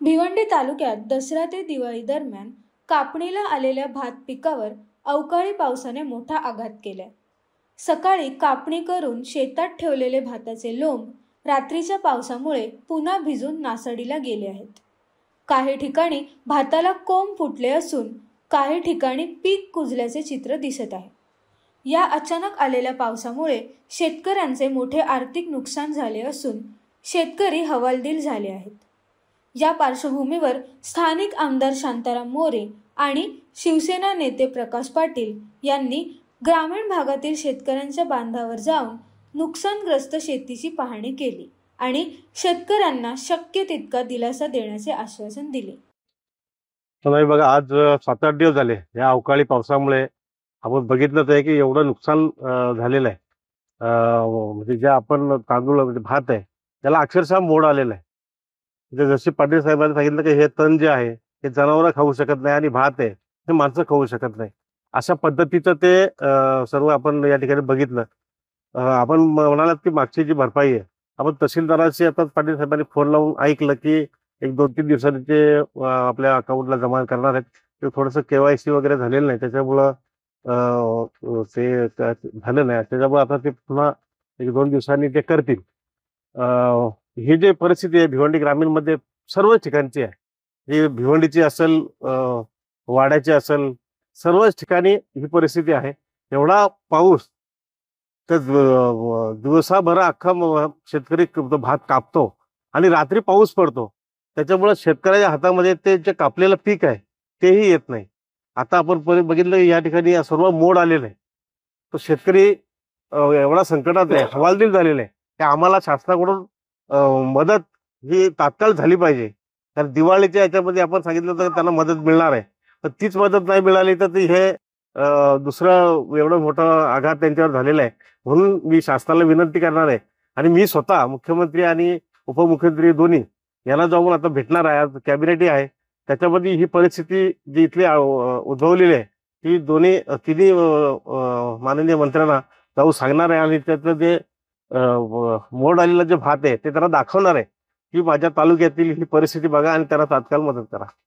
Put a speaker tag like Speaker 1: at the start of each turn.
Speaker 1: भिवंडी तालुक्यात दसरा ते दिवाळी दरम्यान कापणीला आलेल्या भात पिकावर अवकाळी पावसाने मोठा आघात केलाय। सकाळी कापणी करून शेतात ठेवलेले भाताचे लोंब रात्रीच्या पावसामुळे पुन्हा भिजून नासाडीला गेले आहेत। काही ठिकाणी भाताला कोंब फुटले असून काही ठिकाणी पीक कुजल्याचे चित्र दिसत आहे। या अचानक आलेल्या पावसामुळे शेतकऱ्यांचे मोठे आर्थिक नुकसान झाले असून शेतकरी हवालदिल झाले आहेत। या पार्श्वभूमीवर स्थानिक आमदार शांताराम मोरे आणि शिवसेना नेते प्रकाश पाटील यांनी ग्रामीण भागातील शेतकऱ्यांच्या बांधावर जाऊन नुकसानग्रस्त शेतीची पाहणी केली आणि शेतकऱ्यांना शक्य तितका दिलासा देण्याचे आश्वासन दिले।
Speaker 2: नाही बघा, आज 7-8 दिवस झाले या अवकाळी पावसामुळे आपण बघितलंच आहे की एवढं नुकसान झालेलं आहे। म्हणजे जे आपण तांदूळ म्हणजे भात आहे त्याला अक्षरशः मोड आलेला आहे। म्हणजे जसे पाटील साहेबांनी सांगितलं की हे तण जे आहे हे जनावरं खाऊ शकत नाही आणि भात आहे हे माणसं खाऊ शकत नाही, अशा पद्धतीचं ते सर्व आपण या ठिकाणी बघितलं। आपण म्हणालात की मागची जी भरपाई आहे आपण तहसीलदाराशी आता पाटील साहेबांनी फोन लावून ऐकलं की 1-2-3 दिवसांनी ते आपल्या अकाउंटला जमा करणार आहेत। ते थोडंसं KYC वगैरे झालेलं नाही त्याच्यामुळं ते झालं नाही, त्याच्यामुळे आता ते पुन्हा 1-2 दिवसांनी ते करतील। ही जी परिस्थिती आहे भिवंडी ग्रामीणमध्ये सर्व ठिकाणची आहे, ही भिवंडीची असेल वाड्याची असेल सर्वच ठिकाणी ही परिस्थिती आहे। एवढा पाऊस तर दिवसाभर अख्खा शेतकरी भात कापतो आणि रात्री पाऊस पडतो, त्याच्यामुळे शेतकऱ्याच्या हातामध्ये ते जे कापलेलं पीक आहे तेही येत नाही। आता आपण बघितलं या ठिकाणी सर्व मोड आलेलं आहे, तो शेतकरी एवढा संकटात आहे, हवालदिल झालेला आहे की आम्हाला शासनाकडून मदत ही तात्काळ झाली पाहिजे। कारण दिवाळीच्या याच्यामध्ये आपण सांगितलं तर त्यांना मदत मिळणार आहे, तर तीच मदत नाही मिळाली तर हे दुसरं एवढं मोठं आघात त्यांच्यावर झालेला आहे। म्हणून मी शासनाला विनंती करणार आहे आणि मी स्वतः मुख्यमंत्री आणि उपमुख्यमंत्री दोन्ही यांना जाऊन आता भेटणार आहे। आज कॅबिनेटही आहे, त्याच्यामध्ये ही परिस्थिती जी इथली उद्भवलेली आहे ती तिन्ही माननीय मंत्र्यांना जाऊन सांगणार आहे आणि त्यातलं जे मोड आलेलं जे भात आहे ते त्यांना दाखवणार आहे की माझ्या तालुक्यातील ही परिस्थिती बघा आणि त्यांना तात्काळ मदत करा।